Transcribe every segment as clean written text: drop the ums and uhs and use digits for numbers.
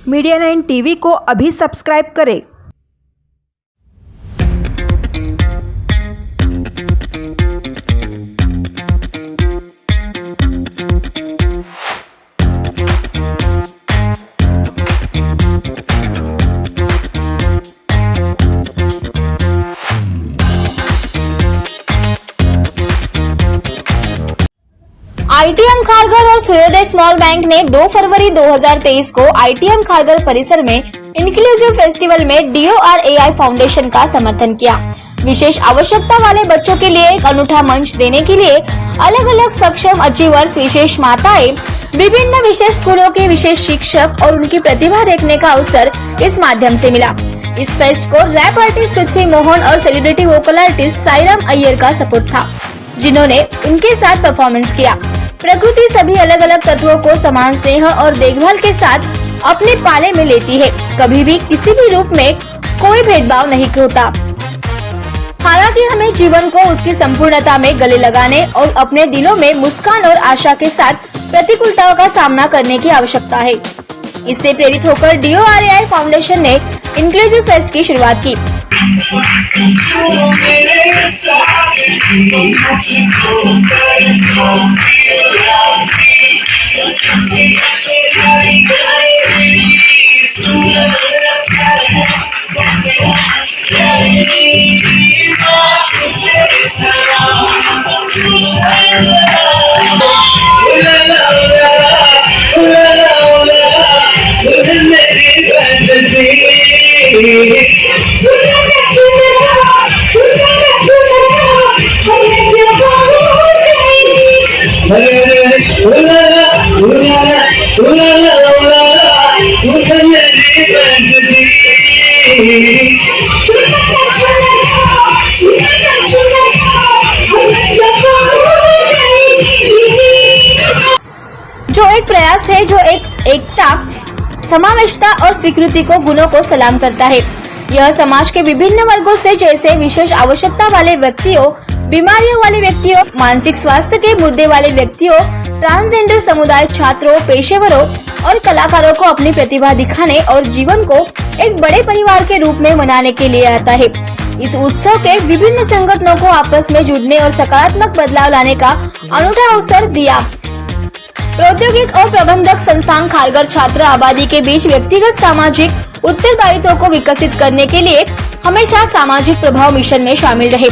Media 9 TV को अभी subscribe करें। आईटीएम खारघर और सूर्योदय स्मॉल बैंक ने 2 फरवरी 2023 को आईटीएम खारघर परिसर में इंक्लूसिव फेस्टिवल में DORAI फाउंडेशन का समर्थन किया। विशेष आवश्यकता वाले बच्चों के लिए एक अनूठा मंच देने के लिए अलग अलग सक्षम अचीवर्स, विशेष माताएं, विभिन्न विशेष स्कूलों के विशेष शिक्षक और उनकी प्रतिभा देखने का अवसर इस माध्यम से मिला। इस फेस्ट को रैप आर्टिस्ट पृथ्वी मोहन और celebrity vocal artist Sairam Iyer का सपोर्ट था, जिन्होंने उनके साथ परफॉर्मेंस किया। प्रकृति सभी अलग अलग तत्वों को समान स्नेह और देखभाल के साथ अपने पाले में लेती है। कभी भी किसी भी रूप में कोई भेदभाव नहीं होता। हालांकि हमें जीवन को उसकी संपूर्णता में गले लगाने और अपने दिलों में मुस्कान और आशा के साथ प्रतिकूलताओं का सामना करने की आवश्यकता है। इससे प्रेरित होकर DORAI फाउंडेशन ने इंक्लूसिव फेस्ट की शुरुआत की। जो एक प्रयास है, जो एकता, समावेशता और स्वीकृति को गुणों को सलाम करता है। यह समाज के विभिन्न वर्गों से, जैसे विशेष आवश्यकता वाले व्यक्तियों, बीमारियों वाले व्यक्तियों, मानसिक स्वास्थ्य के मुद्दे वाले व्यक्तियों, ट्रांसजेंडर समुदाय, छात्रों, पेशेवरों और कलाकारों को अपनी प्रतिभा दिखाने और जीवन को एक बड़े परिवार के रूप में मनाने के लिए आता है। इस उत्सव के विभिन्न संगठनों को आपस में जुड़ने और सकारात्मक बदलाव लाने का अनूठा अवसर दिया। प्रौद्योगिक और प्रबंधक संस्थान खारघर छात्र आबादी के बीच व्यक्तिगत सामाजिक उत्तरदायित्व को विकसित करने के लिए हमेशा सामाजिक प्रभाव मिशन में शामिल रहे।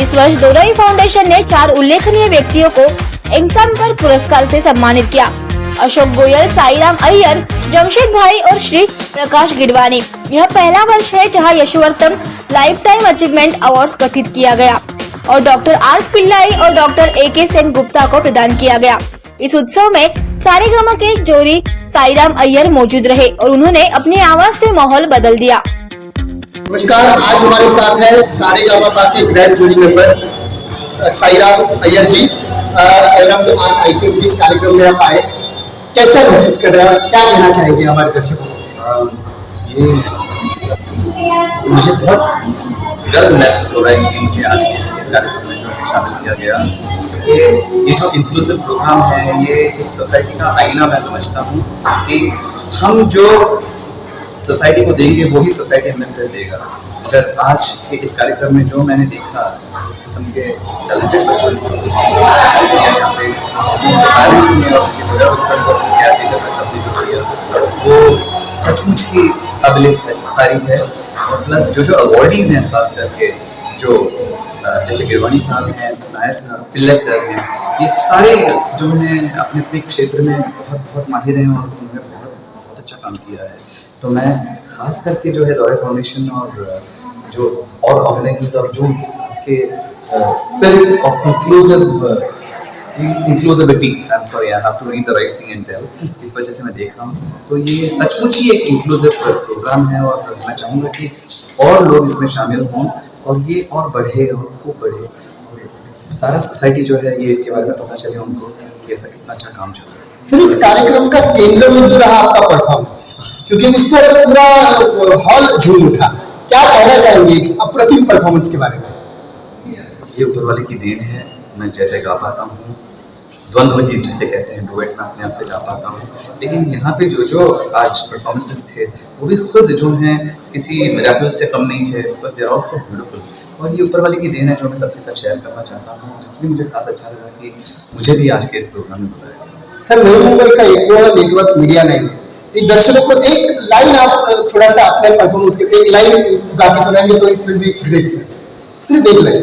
इस वर्ष DORAI फाउंडेशन ने 4 उल्लेखनीय व्यक्तियों को एग्जाम्पल पुरस्कार से सम्मानित किया। अशोक गोयल, साईराम अय्यर, जमशेद भाई और श्री प्रकाश गिडवानी। यह पहला वर्ष है जहां Yashvardhan life time achievement award गठित किया गया और डॉक्टर आर पिल्लाई और डॉक्टर AK सेन गुप्ता को प्रदान किया गया। इस उत्सव में सारेगामा के जोड़ी साईराम अय्यर मौजूद रहे और उन्होंने अपनी आवाज से माहौल बदल दिया। नमस्कार, आज हमारे साथ है सारेगामा के grand jury member Sairam Iyer ji. Sairam ji, आज आईटीएम इस कार्यक्रम में आप आए, कैसा महसूस कर रहे हैं, क्या कहना चाहेंगे हमारे दर्शकों को? ये मुझे बहुत गर्व महसूस हो रहा है कि मुझे आज इस कार्यक्रम में जो शामिल किया गया। ये जो इंक्लूसिव प्रोग्राम है, ये एक सोसाइटी का आईना मैं समझता हूँ कि हम जो सोसाइटी को देंगे वही सोसाइटी हमें फिर देगा। अगर आज के इस कार्यक्रम में जो मैंने देखा, जिस किस्म के टैलेंटेड बच्चों ने जो किया, वो सचमुच ही काबिल तारीफ है। और प्लस जो अवॉर्डीज हैं, खास करके जो जैसे गिरवानी साहब हैं, नायर साहब, पिल्ले साहब हैं, ये सारे जो हैं अपने अपने क्षेत्र में बहुत माहिर हैं और उन्होंने बहुत अच्छा काम किया है। तो मैं खास करके जो है DORAI फाउंडेशन और जो और ऑर्गेनाइजर्स और जो उनके साथ के spirit of inclusivity, I am sorry, I have to read the right thing and tell, इस वजह से मैं देख रहा हूँ। तो ये सचमुच ही एक इंक्लूसिव प्रोग्राम है और मैं चाहूँगा कि और लोग इसमें शामिल हों और ये और बढ़े और खूब बढ़े और सारा सोसाइटी जो है ये इसके बारे में पता चले उनको कि ऐसा कितना अच्छा काम चल रहा है। सर, इस कार्यक्रम का केंद्र बिंदु रहा आपका परफॉर्मेंस, क्योंकि उस पर पूरा हॉल झूम उठा। क्या कहना चाहेंगे इस अप्रतिम परफॉर्मेंस के बारे में? ये ऊपर वाले की देन है। मैं जैसे गा पाता हूँ द्वंद्व गीत जिसे कहते हैं, डुएट में अपने आप से गा पाता हूँ। लेकिन यहाँ पे जो आज परफॉर्मेंसेस थे वो भी खुद जो हैं किसी मिरेकल से कम नहीं थे, but they are also beautiful. और ये ऊपर वाले की देन है जो मैं सबके साथ शेयर करना चाहता हूँ, इसलिए मुझे खास अच्छा लगा कि मुझे भी आज के इस प्रोग्राम में बुलाया। सर, नई मुंबई का एक नेटवर्क मीडिया नाइन, एक दर्शकों को एक लाइन आप थोड़ा सा अपने परफॉर्मेंस के एक लाइन गा के सुनाएंगे तो it will be great sir, सिर्फ एक लाइन।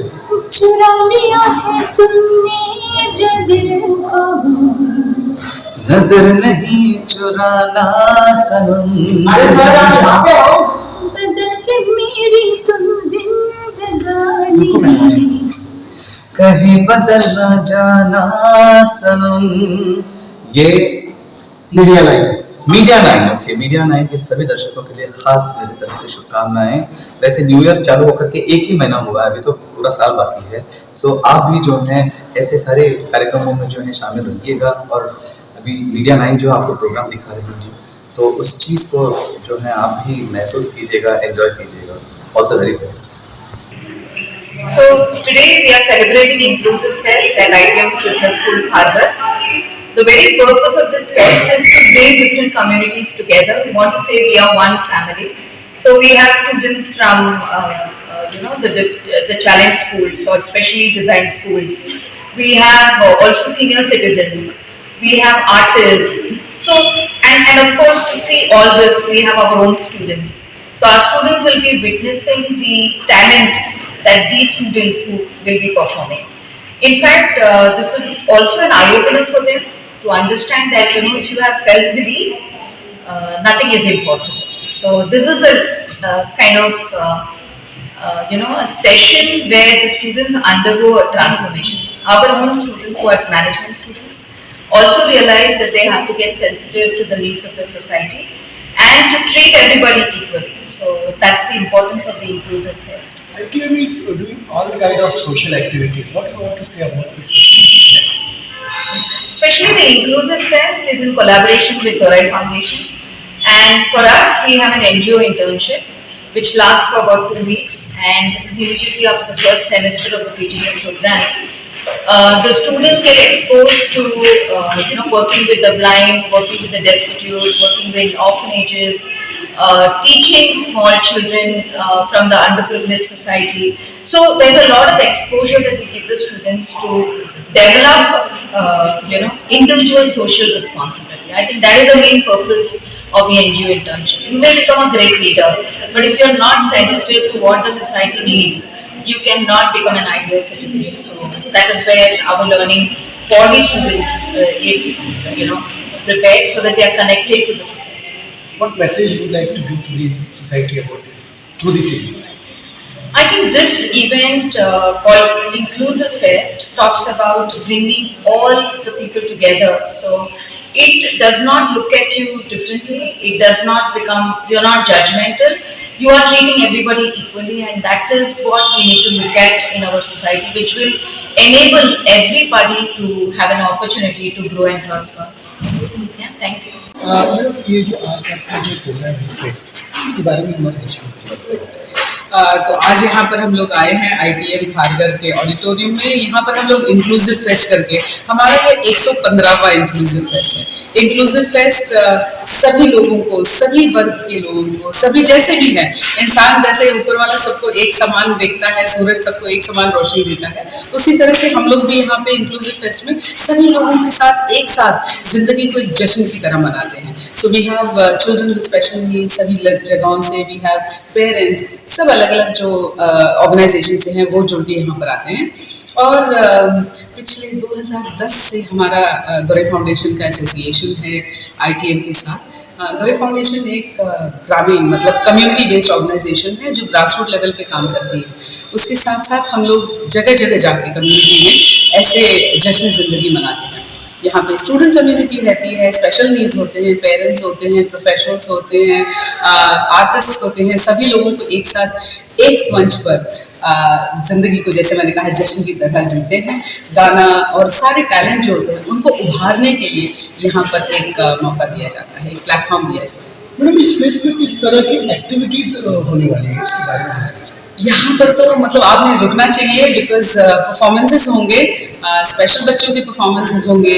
चुरा लिया है तुमने जो दिल को, नजर नहीं चुराना सनम, बदल के मेरी तुम जिंदगानी, कहीं बदल ना जाना सनम। ये media nine, okay, media nine के सभी दर्शकों के लिए खास मेरी तरफ से शुभकामनाएं। वैसे न्यू ईयर चालू होकर के एक ही महीना हुआ है, अभी तो पूरा साल बाकी है। सो आप भी जो हैं ऐसे सारे कार्यक्रमों में जो है शामिल रहिएगा, और अभी मीडिया नाइन जो आपको प्रोग्राम दिखा रही है तो उस चीज़ को जो है आप भी महसूस कीजिएगा, एंजॉय कीजिएगा। All the very best. So today we are celebrating Inclusive Fest at ITM Business School, Kharghar. The very purpose of this fest is to bring different communities together. We want to say we are one family. So we have students from the challenge schools or specially designed schools. We have also senior citizens. We have artists. So and of course to see all this we have our own students. So our students will be witnessing the talent that these students who will be performing. In fact, this is also an eye-opener for them to understand that if you have self-belief, nothing is impossible. So this is a kind of a session where the students undergo a transformation. Our own students who are management students also realize that they have to get sensitive to the needs of the society and to treat everybody equally. So that's the importance of the Inclusive Fest. ITM is doing all the kind of social activities. What do you want to say about this? Especially the Inclusive Fest is in collaboration with Dorai Foundation, and for us we have an NGO internship which lasts for about 2 weeks, and this is immediately after the first semester of the PGDM program. The students get exposed to working with the blind, working with the destitute, working with orphanages, teaching small children from the underprivileged society. So there's a lot of exposure that we give the students to develop individual social responsibility. I think that is the main purpose of the NGO internship. You may become a great leader, but if you're not sensitive to what the society needs, you cannot become an ideal citizen. So that is where our learning for the students is prepared so that they are connected to the society. What message you would like to give to the society about this through this event? I think this event called Inclusive Fest talks about bringing all the people together. So it does not look at you differently. It does not become, you're not judgmental. You are treating everybody equally, and that is what we need to look at in our society, which will enable everybody to have an opportunity to grow and prosper. Yeah, thank you. ये जो आज आपका जो programme है fest, इसके बारे में हमारे दर्शकों तो आज यहाँ पर हम लोग आए हैं ITM खारघर के ऑडिटोरियम में। यहाँ पर हम लोग इंक्लूसिव फेस्ट करके, हमारा ये 115वां इंक्लूसिव फेस्ट है। इंक्लूसिव फेस्ट सभी लोगों को, सभी वर्ग के लोगों को, सभी जैसे भी हैं, इंसान जैसे ऊपर वाला सबको एक समान देखता है, सूरज सबको एक समान रोशनी देता है, उसी तरह से हम लोग भी यहाँ पे इंक्लूसिव फेस्ट में सभी लोगों के साथ एक साथ जिंदगी को एक जश्न की तरह मनाते हैं। So we have children with special needs, सभी जगहों से, वी हैव पेरेंट्स, सब अलग अलग जो ऑर्गेनाइजेशन से हैं वो जुड़ के यहाँ पर आते हैं। और पिछले 2010 से हमारा दोरै फाउंडेशन का एसोसिएशन है ITM के साथ। दोरै फाउंडेशन एक ग्रामीण मतलब कम्युनिटी बेस्ड ऑर्गेनाइजेशन है जो ग्रास रूट लेवल पे काम करती है। उसके साथ साथ हम लोग जगह जगह जाके कम्युनिटी में ऐसे जश्न ज़िंदगी मनाते हैं। यहाँ पे स्टूडेंट कम्युनिटी रहती है, स्पेशल नीड्स होते हैं, पेरेंट्स होते हैं, प्रोफेशनल्स होते हैं, आर्टिस्ट होते हैं, सभी लोगों को एक साथ एक मंच पर जिंदगी को, जैसे मैंने कहा, जश्न की तरह जीते हैं। गाना और सारे टैलेंट जो होते हैं उनको उभारने के लिए यहाँ पर एक मौका दिया जाता है, एक प्लेटफॉर्म दिया जाता है। मैडम, इस फेस्ट में किस तरह की एक्टिविटीज होने वाली है, इसके बारे में? यहाँ पर तो मतलब आपने रुकना चाहिए बिकॉज परफॉर्मेंसेस होंगे, स्पेशल बच्चों के परफॉर्मेंसेस होंगे,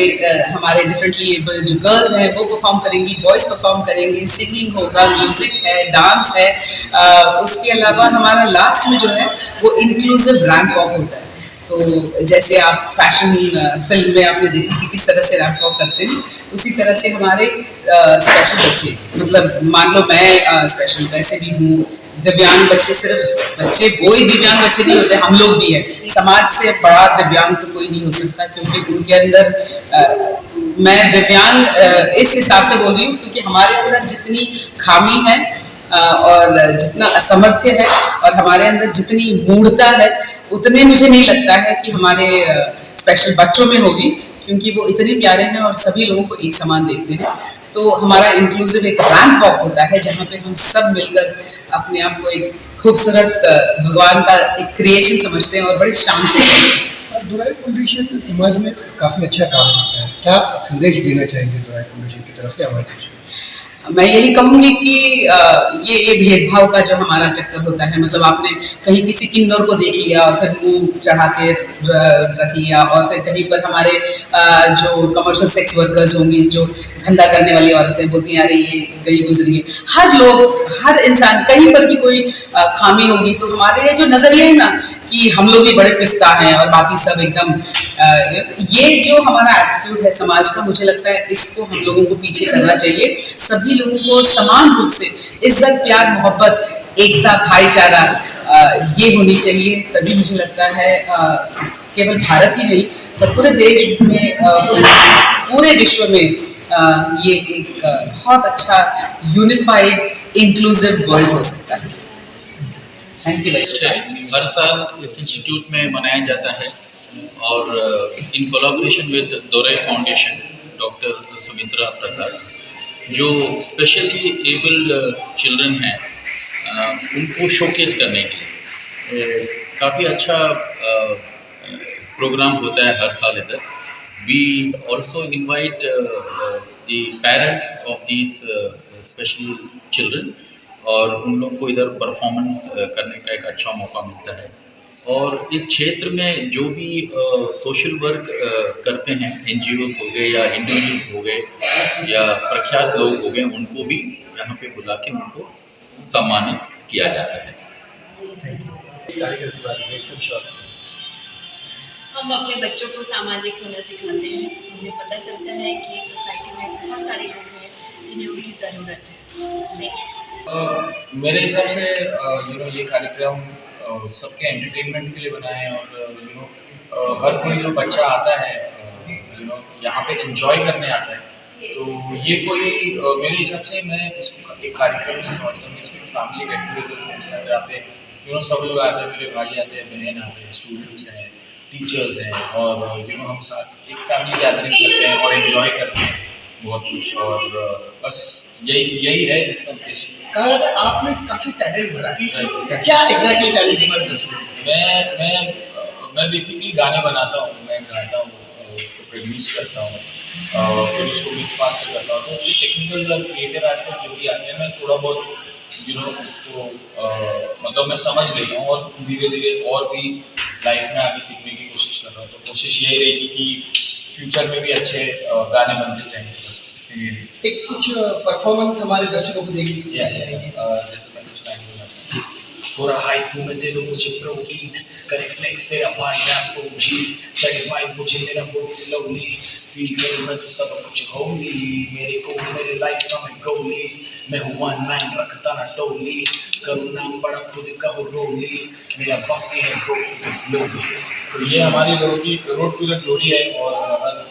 हमारे डिफरेंटली एबल जो गर्ल्स हैं वो परफॉर्म करेंगी, बॉयज़ परफॉर्म करेंगे, सिंगिंग होगा, म्यूजिक है, डांस है। उसके अलावा हमारा लास्ट में जो है वो इंक्लूसिव रैंप वॉक होता है। तो जैसे आप फैशन फिल्म में आपने देखा कि किस तरह से रैंप वॉक करते हैं, उसी तरह से हमारे स्पेशल बच्चे, मतलब मान लो मैं स्पेशल वैसे भी हूँ, दिव्यांग बच्चे, सिर्फ बच्चे कोई दिव्यांग बच्चे नहीं होते, हम लोग भी हैं। समाज से बड़ा दिव्यांग तो कोई नहीं हो सकता, क्योंकि उनके अंदर मैं दिव्यांग इस हिसाब से बोल रही हूँ क्योंकि हमारे अंदर जितनी खामी है और जितना असमर्थ्य है और हमारे अंदर जितनी मूढ़ता है, उतने मुझे नहीं लगता है कि हमारे स्पेशल बच्चों में होगी, क्योंकि वो इतने प्यारे हैं और सभी लोगों को एक समान देखते हैं। तो हमारा इंक्लूसिव एक रैंप वॉक होता है जहाँ पे हम सब मिलकर अपने आप को एक खूबसूरत भगवान का एक क्रिएशन समझते हैं और बड़ी शान से। और दुराई फाउंडेशन समाज में काफ़ी अच्छा काम करता है, क्या संदेश देना चाहेंगे दुराई फाउंडेशन की तरफ से हमारे देश में? मैं यही कहूँगी कि ये भेदभाव का जो हमारा चक्कर होता है, मतलब आपने कहीं किसी किन्नर को देख लिया और फिर मुंह चढ़ा के रख लिया, और फिर कहीं पर हमारे जो कमर्शियल सेक्स वर्कर्स होंगी, जो धंधा करने वाली औरतें बोलती हैं अरे ये गई गुजरी है। हर लोग, हर इंसान, कहीं पर भी कोई खामी होगी तो हमारे जो नज़रिया है ना कि हम लोग ही बड़े पिस्ता हैं और बाकी सब एकदम, ये जो हमारा एटीट्यूड है समाज का, मुझे लगता है इसको हम लोगों को पीछे करना चाहिए। सभी लोगों को समान रूप से इज्जत, प्यार, मोहब्बत, एकता, भाईचारा ये होनी चाहिए। तभी मुझे लगता है केवल भारत ही नहीं पर पूरे देश में, पूरे विश्व में ये एक बहुत अच्छा यूनिफाइड इंक्लूसिव वर्ल्ड हो सकता है। Thank you. हर साल इस इंस्टीट्यूट में मनाया जाता है और in collaboration with Dorai foundation, doctor Sumitra Prasad, जो स्पेशली एबल्ड चिल्ड्रन हैं उनको शोकेस करने के लिए काफ़ी अच्छा प्रोग्राम होता है हर साल इधर। We also invite the parents of these special children और उन लोग को इधर परफॉर्मेंस करने का एक अच्छा मौका मिलता है। और इस क्षेत्र में जो भी सोशल वर्क करते हैं, NGOs हो गए या इंडिविजुअल्स हो गए या प्रख्यात लोग हो गए, उनको भी यहाँ पे बुला के उनको सम्मानित किया जाता है। हम अपने बच्चों को सामाजिक होना सिखाते हैं। उन्हें पता चलता है कि सोसाइटी में बहुत सारे लोग हैं जिन्हें उनकी ज़रूरत है। मेरे हिसाब से ये कार्यक्रम सबके एंटरटेनमेंट के लिए बना है और हर कोई जो बच्चा आता है यहाँ पे एंजॉय करने आता है, तो ये कोई मेरे हिसाब से मैं इसको एक कार्यक्रम नहीं समझता हूँ, इसको फैमिली गेट टुगेदर समझता हूँ जहाँ पे सब लोग आते हैं, मेरे भाई आते हैं, बहन आते हैं, स्टूडेंट्स हैं, टीचर्स हैं और हम साथ एक फैमिली गैदरिंग करते हैं और एंजॉय करते हैं बहुत कुछ। और बस यही है इसका उद्देश्य। कहा जाता है आपने काफ़ी टैलेंट भरा है, क्या एग्जैक्टली टैलेंट हमारे दर्शकों? मैं बेसिकली गाने बनाता हूँ, मैं गाता हूँ, उसको प्रोड्यूस करता हूँ, फिर उसको मिक्स मास्टर करता हूँ। तो उसके टेक्निकल और क्रिएटिव एस्पेक्ट जो भी आते हैं मैं थोड़ा बहुत उसको मतलब मैं समझ लेता हूँ और धीरे धीरे और भी लाइफ में आगे सीखने की कोशिश कर रहा हूँ। तो कोशिश यही रहेगी कि फ्यूचर में भी अच्छे गाने बनते जाएंगे। बस एक कुछ परफॉर्मेंस हमारे दर्शकों को देखने जाएंगे, जैसे मैं कुछ गाने बोलना चाहता हूँ। थोड़ा हाइट में दे दो मुझे प्रोटीन, करे फ्लेक्स तेरा भाई आपको जी, चले वाइब मुझे मेरा वो भी स्लोली, फील करूँ मैं तो सब कुछ होली, मेरे को मेरे लाइफ का मैं गोली, मैं हूँ वन मैन रखता ना टोली, करूँ नाम बड़ा खुद का हो रोली, मेरा वक्त है रोड टू द ग्लोरी। तो ये हमारी रोड टू द ग्लोरी है और